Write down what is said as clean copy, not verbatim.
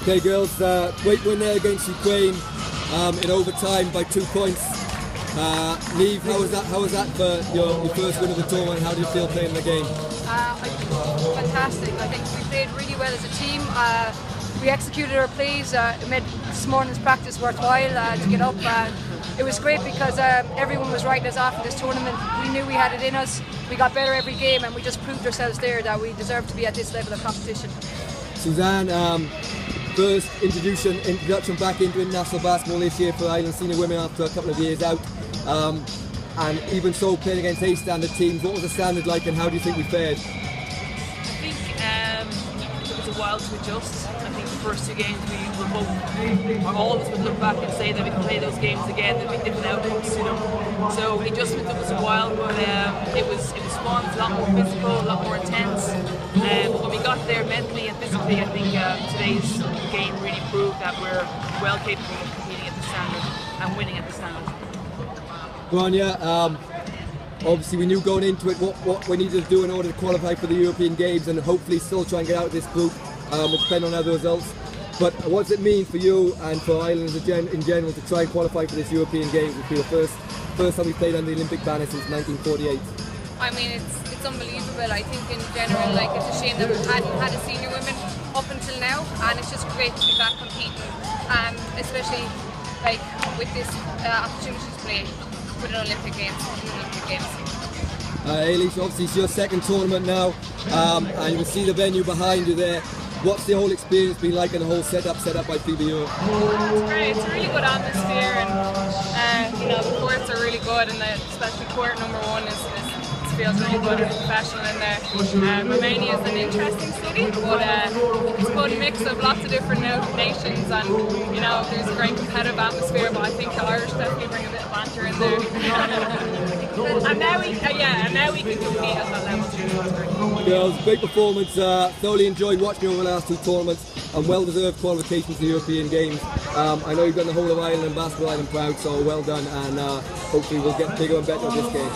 Okay, girls, great win there against Ukraine in overtime by 2 points. Niamh, how was that for your first win of the tournament? How do you feel playing the game? Fantastic. I think we played really well as a team. We executed our plays. It made this morning's practice worthwhile to get up. It was great because everyone was writing us off in this tournament. We knew we had it in us. We got better every game, and we just proved ourselves there that we deserve to be at this level of competition. Suzanne, first introduction back into international basketball this year for Ireland senior women after a couple of years out. And even so, playing against A-standard teams, what was the standard like and how do you think we fared? I think it was a while to adjust. I think the first 2 games we were both, or all of us would look back and say that we could play those games again, there'd be different outcomes to them. So adjustment took us a while, but it was fun, it was a lot more physical, a lot more intense. But when we got there mentally and physically, I think today's game really proved that we're well capable of competing at the standard and winning at the standard. Grania, obviously we knew going into it what we needed to do in order to qualify for the European Games and hopefully still try and get out of this group. It depends on other results. But what does it mean for you and for Ireland in general to try and qualify for this European Games? It will be the first time we played under the Olympic banner since 1948. I mean, it's unbelievable. I think in general, like, it's a shame that we hadn't had a senior women up until now, and it's just great to be back competing, especially like with this opportunity to play for the Olympic Games. Eilish, obviously it's your second tournament now, and you can see the venue behind you there. What's the whole experience been like and the whole setup by Phoebe Euro? It's great. It's a really good atmosphere, and the courts are really good, and especially court number 1 feels really good and professional in there. Romania is an interesting city, but it's a good mix of lots of different nations, and there's a great competitive atmosphere. But I think the Irish definitely bring a bit of banter in there. and now we can compete at that level. Girls, great performance. Thoroughly enjoyed watching you over the last 2 tournaments, and well-deserved qualifications to the European Games. I know you've done the whole of Ireland and Basketball Island proud, so well done, and hopefully we'll get bigger and better at this game.